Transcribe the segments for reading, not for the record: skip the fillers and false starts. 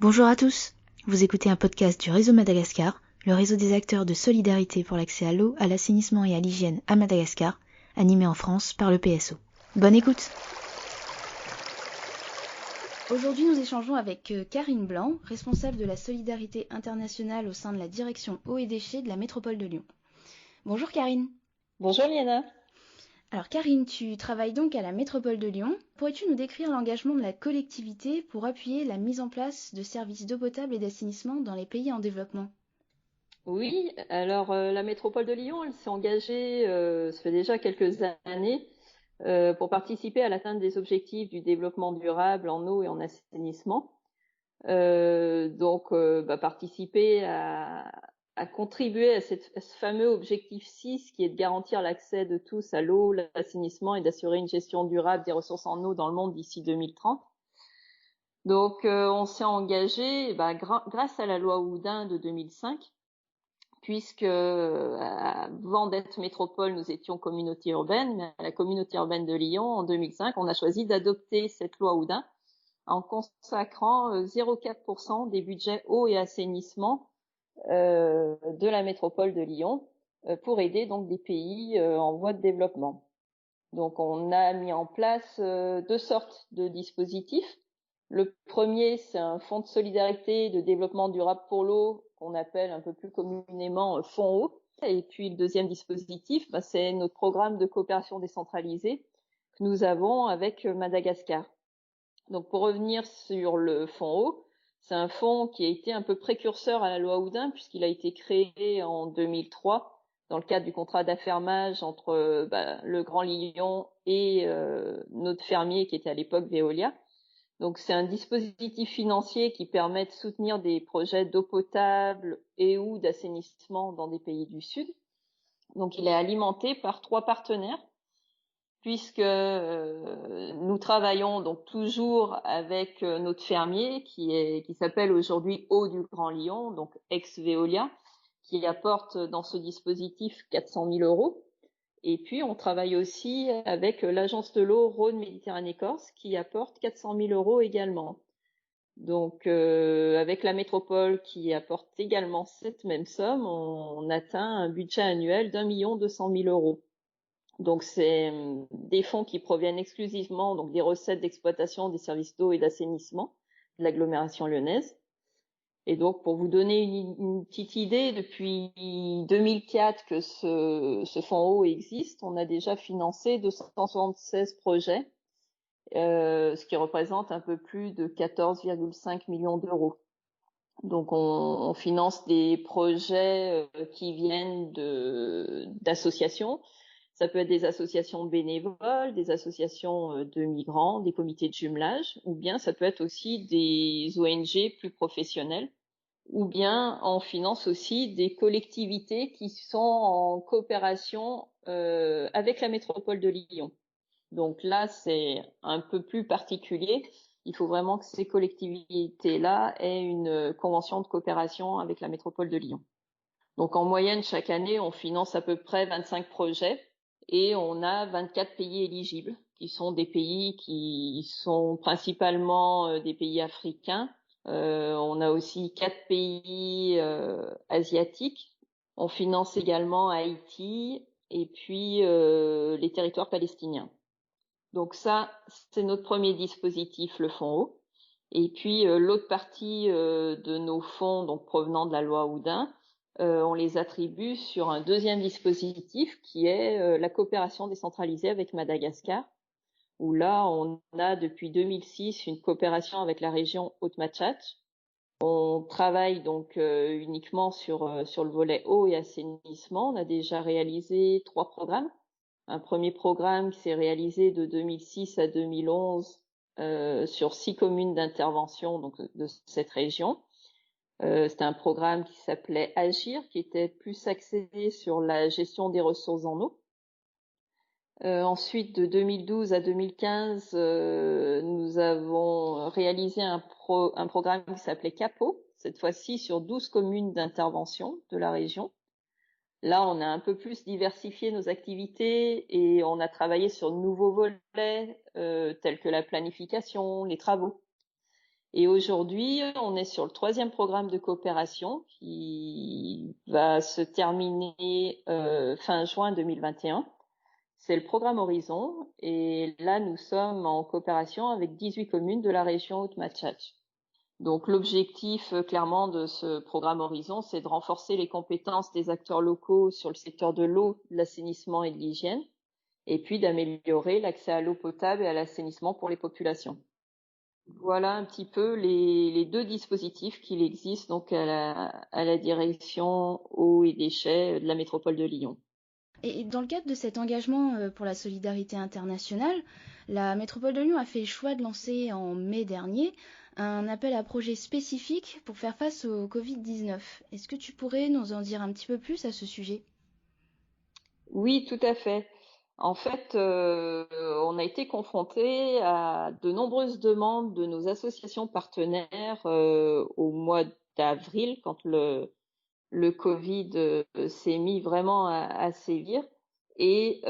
Bonjour à tous, vous écoutez un podcast du Réseau Madagascar, le réseau des acteurs de solidarité pour l'accès à l'eau, à l'assainissement et à l'hygiène à Madagascar, animé en France par le PSO. Bonne écoute. Aujourd'hui, nous échangeons avec Karine Blanc, responsable de la solidarité internationale au sein de la direction eau et déchets de la métropole de Lyon. Bonjour Karine. Bonjour Liana. Alors Karine, tu travailles donc à la métropole de Lyon. Pourrais-tu nous décrire l'engagement de la collectivité pour appuyer la mise en place de services d'eau potable et d'assainissement dans les pays en développement ? Oui, alors la métropole de Lyon, elle s'est engagée, ça fait déjà quelques années, pour participer à l'atteinte des objectifs du développement durable en eau et en assainissement. Participer à contribuer à ce fameux objectif 6 qui est de garantir l'accès de tous à l'eau, l'assainissement et d'assurer une gestion durable des ressources en eau dans le monde d'ici 2030. Donc on s'est engagé grâce à la loi Oudin de 2005, puisque avant d'être métropole, nous étions communauté urbaine, mais à la communauté urbaine de Lyon, en 2005, on a choisi d'adopter cette loi Oudin en consacrant 0,4% des budgets eau et assainissement de la métropole de Lyon pour aider donc des pays en voie de développement. Donc on a mis en place deux sortes de dispositifs. Le premier, c'est un fonds de solidarité et de développement durable pour l'eau qu'on appelle un peu plus communément fonds eau. Et puis le deuxième dispositif, c'est notre programme de coopération décentralisée que nous avons avec Madagascar. Donc pour revenir sur le fonds eau, c'est un fonds qui a été un peu précurseur à la loi Oudin puisqu'il a été créé en 2003 dans le cadre du contrat d'affermage entre le Grand Lyon et notre fermier qui était à l'époque Veolia. Donc c'est un dispositif financier qui permet de soutenir des projets d'eau potable et ou d'assainissement dans des pays du Sud. Donc il est alimenté par 3 partenaires, puisque nous travaillons donc toujours avec notre fermier qui s'appelle aujourd'hui Eau du Grand Lyon, donc ex-Veolia, qui apporte dans ce dispositif 400 000 euros. Et puis on travaille aussi avec l'agence de l'eau Rhône-Méditerranée-Corse qui apporte 400 000 euros également. Donc avec la métropole qui apporte également cette même somme, on atteint un budget annuel d'1 200 000 euros. Donc c'est des fonds qui proviennent exclusivement donc des recettes d'exploitation des services d'eau et d'assainissement de l'agglomération lyonnaise. Et donc pour vous donner une petite idée, depuis 2004 que ce fonds eau existe, on a déjà financé 276 projets, ce qui représente un peu plus de 14,5 millions d'euros. Donc on finance des projets qui viennent d'associations. Ça peut être des associations bénévoles, des associations de migrants, des comités de jumelage, ou bien ça peut être aussi des ONG plus professionnelles, ou bien on finance aussi des collectivités qui sont en coopération avec la métropole de Lyon. Donc là, c'est un peu plus particulier. Il faut vraiment que ces collectivités-là aient une convention de coopération avec la métropole de Lyon. Donc en moyenne, chaque année, on finance à peu près 25 projets et on a 24 pays éligibles, qui sont des pays qui sont principalement des pays africains. On a aussi 4 pays asiatiques. On finance également Haïti et puis les territoires palestiniens. Donc ça, c'est notre premier dispositif, le fonds eau. Et puis l'autre partie de nos fonds, donc provenant de la loi Oudin, on les attribue sur un deuxième dispositif qui est la coopération décentralisée avec Madagascar, où là, on a depuis 2006 une coopération avec la région Haute-Matchach. On travaille donc uniquement sur le volet eau et assainissement. On a déjà réalisé 3 programmes. Un premier programme qui s'est réalisé de 2006 à 2011 sur 6 communes d'intervention donc de cette région. C'était un programme qui s'appelait Agir, qui était plus axé sur la gestion des ressources en eau. Ensuite, de 2012 à 2015, nous avons réalisé un programme qui s'appelait CAPO, cette fois-ci sur 12 communes d'intervention de la région. Là, on a un peu plus diversifié nos activités et on a travaillé sur de nouveaux volets tels que la planification, les travaux. Et aujourd'hui, on est sur le 3e programme de coopération qui va se terminer fin juin 2021. C'est le programme Horizon et là, nous sommes en coopération avec 18 communes de la région Haute-Matchach. Donc l'objectif clairement de ce programme Horizon, c'est de renforcer les compétences des acteurs locaux sur le secteur de l'eau, de l'assainissement et de l'hygiène, et puis d'améliorer l'accès à l'eau potable et à l'assainissement pour les populations. Voilà un petit peu les 2 dispositifs qu'il existe donc à la direction eau et déchets de la métropole de Lyon. Et dans le cadre de cet engagement pour la solidarité internationale, la métropole de Lyon a fait le choix de lancer en mai dernier un appel à projets spécifique pour faire face au Covid-19. Est-ce que tu pourrais nous en dire un petit peu plus à ce sujet? Oui, tout à fait. En fait, on a été confronté à de nombreuses demandes de nos associations partenaires au mois d'avril, quand le Covid s'est mis vraiment à sévir. Et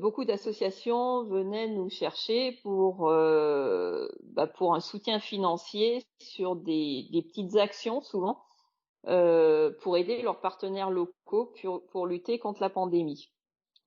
beaucoup d'associations venaient nous chercher pour un soutien financier sur des petites actions souvent pour aider leurs partenaires locaux pour lutter contre la pandémie.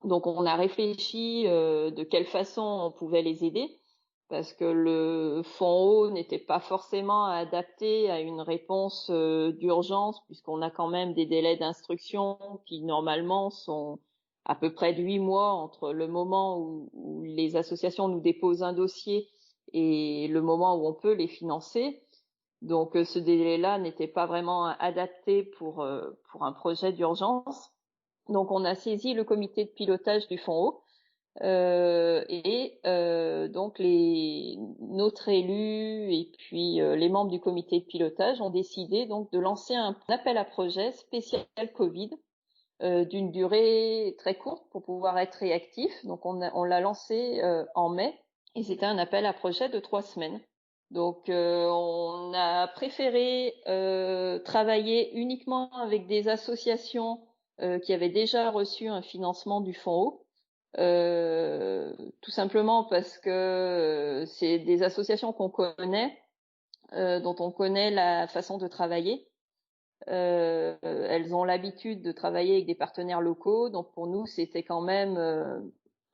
Donc on a réfléchi de quelle façon on pouvait les aider parce que le fonds eau n'était pas forcément adapté à une réponse d'urgence puisqu'on a quand même des délais d'instruction qui normalement sont à peu près de 8 mois entre le moment où les associations nous déposent un dossier et le moment où on peut les financer. Donc ce délai-là n'était pas vraiment adapté pour un projet d'urgence. Donc on a saisi le comité de pilotage du fonds eau donc notre élu et puis les membres du comité de pilotage ont décidé donc de lancer un appel à projet spécial Covid d'une durée très courte pour pouvoir être réactif. Donc on l'a lancé en mai et c'était un appel à projet de 3 semaines. Donc on a préféré travailler uniquement avec des associations qui avaient déjà reçu un financement du fonds eau. Tout simplement parce que c'est des associations qu'on connaît, dont on connaît la façon de travailler. Elles ont l'habitude de travailler avec des partenaires locaux, donc pour nous c'était quand même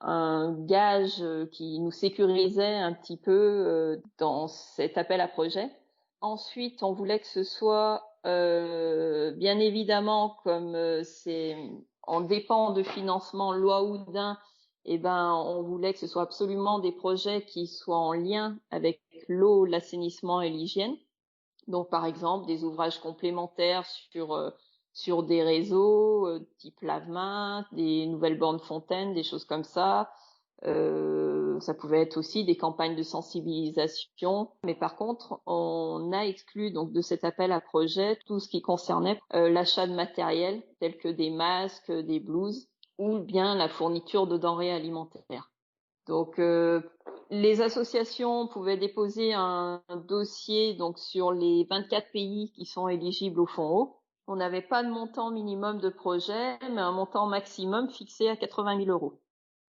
un gage qui nous sécurisait un petit peu dans cet appel à projet. Ensuite, on voulait que ce soit bien évidemment comme on dépend de financement loi Oudin, et ben on voulait que ce soit absolument des projets qui soient en lien avec l'eau, l'assainissement et l'hygiène. Donc, par exemple, des ouvrages complémentaires sur des réseaux type lave-mains, des nouvelles bornes fontaines, des choses comme ça. Ça pouvait être aussi des campagnes de sensibilisation. Mais par contre, on a exclu donc de cet appel à projet tout ce qui concernait l'achat de matériel tel que des masques, des blouses ou bien la fourniture de denrées alimentaires. Donc, les associations pouvaient déposer un dossier donc sur les 24 pays qui sont éligibles au fonds eau. On n'avait pas de montant minimum de projet, mais un montant maximum fixé à 80 000 euros.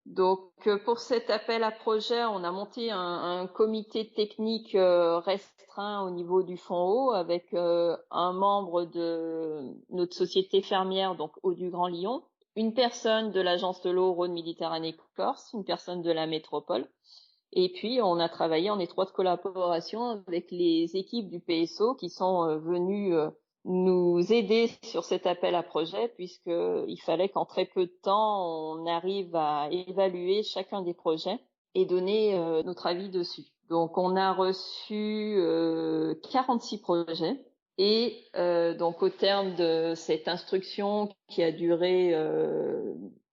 Donc, pour cet appel à projet, on a monté un comité technique restreint au niveau du fonds eau avec un membre de notre société fermière, donc Eau du Grand Lyon, une personne de l'agence de l'eau Rhône-Méditerranée-Corse, une personne de la métropole. Et puis, on a travaillé en étroite collaboration avec les équipes du PSO qui sont venues nous aider sur cet appel à projet, puisqu'il fallait qu'en très peu de temps, on arrive à évaluer chacun des projets et donner notre avis dessus. Donc, on a reçu 46 projets. Et donc au terme de cette instruction qui a duré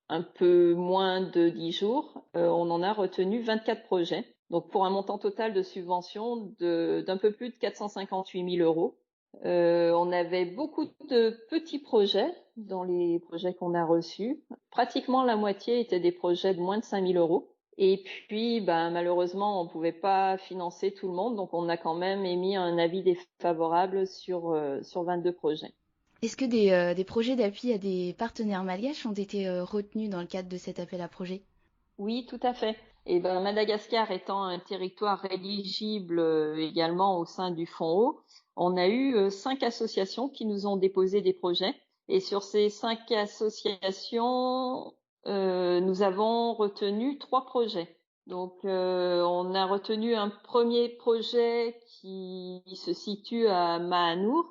un peu moins de 10 jours, on en a retenu 24 projets. Donc pour un montant total de subvention d'un peu plus de 458 000 euros. On avait beaucoup de petits projets dans les projets qu'on a reçus. Pratiquement la moitié étaient des projets de moins de 5 000 euros. Et puis, malheureusement, on ne pouvait pas financer tout le monde, donc on a quand même émis un avis défavorable sur 22 projets. Est-ce que des projets d'appui à des partenaires malgaches ont été retenus dans le cadre de cet appel à projet? Oui, tout à fait. Et ben, Madagascar étant un territoire éligible également au sein du Fonds eau, on a eu 5 associations qui nous ont déposé des projets. Et sur ces 5 associations, nous avons retenu 3 projets. Donc, on a retenu un premier projet qui se situe à Mahanour,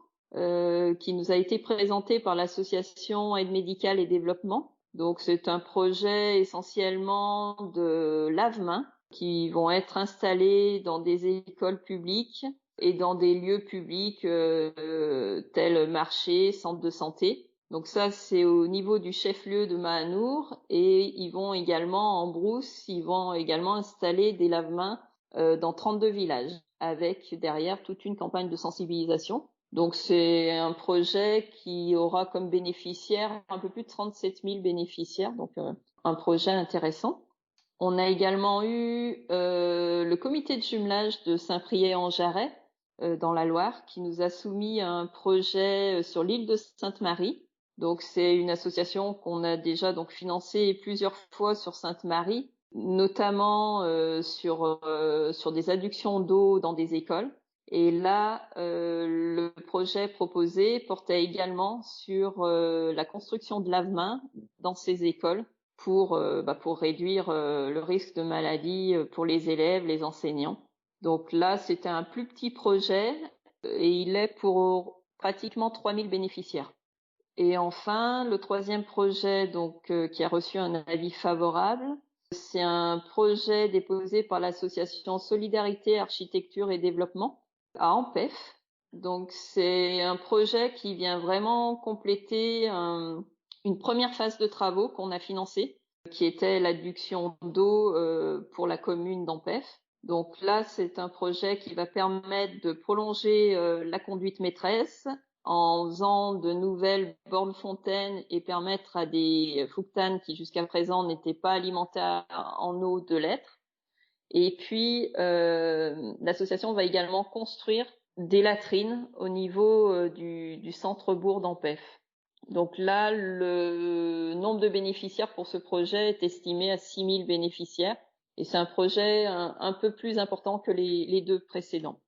qui nous a été présenté par l'association Aide médicale et développement. Donc, c'est un projet essentiellement de lave-mains qui vont être installés dans des écoles publiques et dans des lieux publics tels marchés, centres de santé. Donc ça, c'est au niveau du chef-lieu de Mahanour, et ils vont également, en brousse, ils vont également installer des lave-mains dans 32 villages, avec derrière toute une campagne de sensibilisation. Donc c'est un projet qui aura comme bénéficiaires un peu plus de 37 000 bénéficiaires, donc un projet intéressant. On a également eu le comité de jumelage de Saint-Priest-en-Jarret, dans la Loire, qui nous a soumis un projet sur l'île de Sainte-Marie. Donc c'est une association qu'on a déjà donc financée plusieurs fois sur Sainte-Marie, notamment sur des adductions d'eau dans des écoles. Et là, le projet proposé portait également sur la construction de lave-mains dans ces écoles pour réduire le risque de maladie pour les élèves, les enseignants. Donc là, c'était un plus petit projet et il est pour pratiquement 3000 bénéficiaires. Et enfin, le troisième projet qui a reçu un avis favorable, c'est un projet déposé par l'association Solidarité, Architecture et Développement à Ampef. Donc c'est un projet qui vient vraiment compléter une première phase de travaux qu'on a financée, qui était l'adduction d'eau pour la commune d'Ampef. Donc là, c'est un projet qui va permettre de prolonger la conduite maîtresse en faisant de nouvelles bornes fontaines et permettre à des fouctanes qui jusqu'à présent n'étaient pas alimentés en eau de l'être. Et puis, l'association va également construire des latrines au niveau du centre-bourg d'Ampef. Donc là, le nombre de bénéficiaires pour ce projet est estimé à 6000 bénéficiaires. Et c'est un projet un peu plus important que les 2 précédents.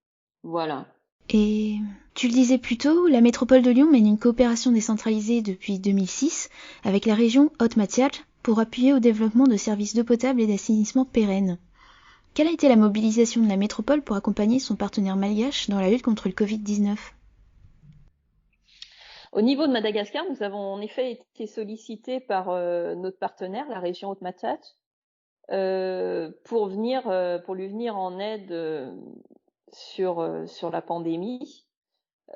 Voilà. Et tu le disais plus tôt, la métropole de Lyon mène une coopération décentralisée depuis 2006 avec la région Haute-Mathiac pour appuyer au développement de services d'eau potable et d'assainissement pérennes. Quelle a été la mobilisation de la métropole pour accompagner son partenaire malgache dans la lutte contre le Covid-19 ? Au niveau de Madagascar, nous avons en effet été sollicités par notre partenaire, la région Haute-Mathiac, pour lui venir en aide sur la pandémie.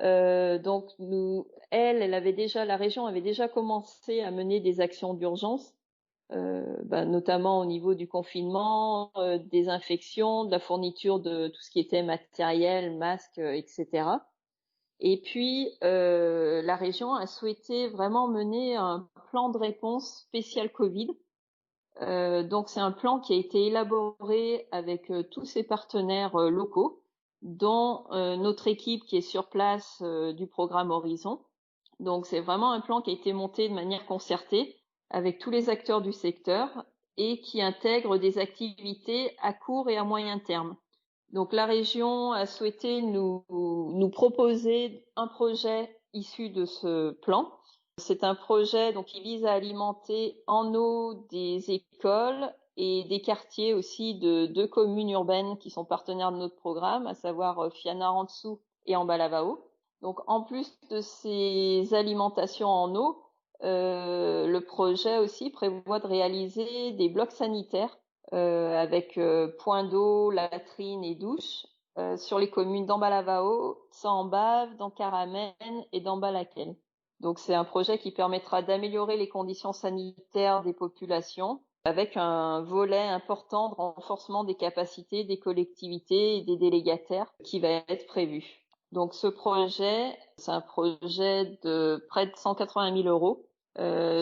Donc la région avait déjà commencé à mener des actions d'urgence, notamment au niveau du confinement, des infections, de la fourniture de tout ce qui était matériel, masques, etc. Et puis, la région a souhaité vraiment mener un plan de réponse spécial Covid. Donc, c'est un plan qui a été élaboré avec tous ses partenaires locaux, dont notre équipe qui est sur place du programme Horizon. Donc, c'est vraiment un plan qui a été monté de manière concertée avec tous les acteurs du secteur et qui intègre des activités à court et à moyen terme. Donc la région a souhaité nous proposer un projet issu de ce plan. C'est un projet qui vise à alimenter en eau des écoles et des quartiers aussi de 2 communes urbaines qui sont partenaires de notre programme, à savoir Fianarantsoa et Ambalavao. Donc en plus de ces alimentations en eau, le projet aussi prévoit de réaliser des blocs sanitaires avec point d'eau, latrine et douche sur les communes d'Ambalavao, Sambave, d'Ankaramen et d'Ambalaken. Donc c'est un projet qui permettra d'améliorer les conditions sanitaires des populations avec un volet important de renforcement des capacités des collectivités et des délégataires qui va être prévu. Donc ce projet, c'est un projet de près de 180 000 euros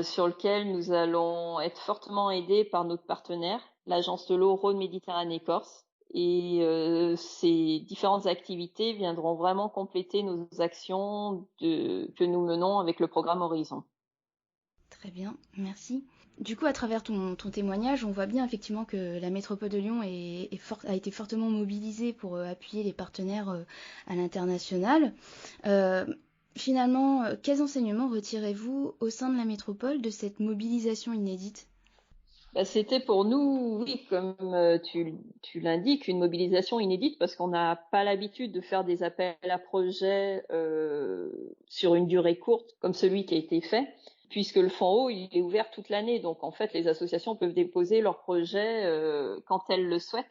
sur lequel nous allons être fortement aidés par notre partenaire, l'agence de l'eau Rhône-Méditerranée-Corse. Et ces différentes activités viendront vraiment compléter nos actions que nous menons avec le programme Horizon. Très bien, merci. Du coup, à travers ton témoignage, on voit bien effectivement que la métropole de Lyon a été fortement mobilisée pour appuyer les partenaires à l'international. Euh, Finalement, quels enseignements retirez-vous au sein de la métropole de cette mobilisation inédite? C'était pour nous, oui, comme tu l'indiques, une mobilisation inédite parce qu'on n'a pas l'habitude de faire des appels à projets sur une durée courte comme celui qui a été fait, puisque le Fonds eau, il est ouvert toute l'année. Donc, en fait, les associations peuvent déposer leurs projets quand elles le souhaitent.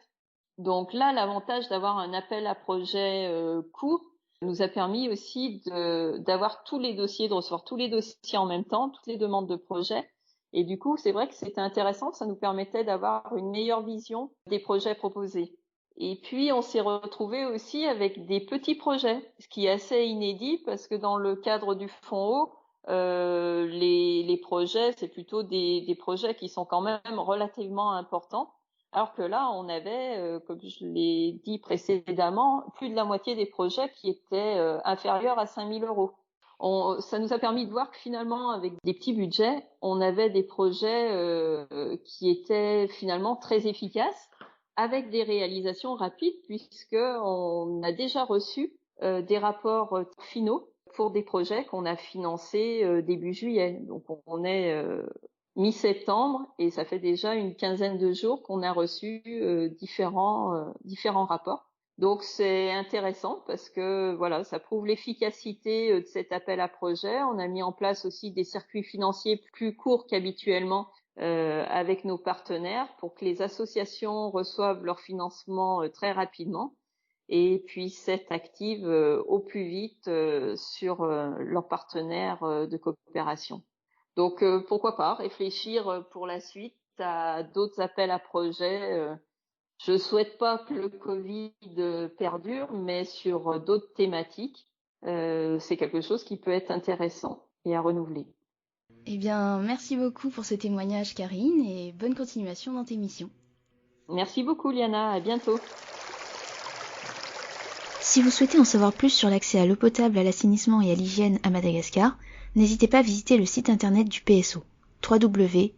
Donc là, l'avantage d'avoir un appel à projet court nous a permis aussi d'avoir tous les dossiers, de recevoir tous les dossiers en même temps, toutes les demandes de projets. Et du coup, c'est vrai que c'était intéressant, ça nous permettait d'avoir une meilleure vision des projets proposés. Et puis, on s'est retrouvé aussi avec des petits projets, ce qui est assez inédit parce que dans le cadre du Fonds eau, les projets, c'est plutôt des projets qui sont quand même relativement importants. Alors que là, on avait, comme je l'ai dit précédemment, plus de la moitié des projets qui étaient inférieurs à 5 000 euros. Ça nous a permis de voir que finalement, avec des petits budgets, on avait des projets qui étaient finalement très efficaces, avec des réalisations rapides, puisqu'on a déjà reçu des rapports finaux pour des projets qu'on a financés début juillet. Donc on est mi-septembre et ça fait déjà une quinzaine de jours qu'on a reçu différents rapports. Donc c'est intéressant parce que voilà, ça prouve l'efficacité de cet appel à projet. On a mis en place aussi des circuits financiers plus courts qu'habituellement avec nos partenaires pour que les associations reçoivent leur financement très rapidement et puissent être actives au plus vite sur leurs partenaires de coopération. Donc pourquoi pas réfléchir pour la suite à d'autres appels à projets. Je souhaite pas que le Covid perdure, mais sur d'autres thématiques, c'est quelque chose qui peut être intéressant et à renouveler. Eh bien, merci beaucoup pour ce témoignage, Karine, et bonne continuation dans tes missions. Merci beaucoup, Liana. À bientôt. Si vous souhaitez en savoir plus sur l'accès à l'eau potable, à l'assainissement et à l'hygiène à Madagascar, n'hésitez pas à visiter le site internet du PSO, www.pseau.org.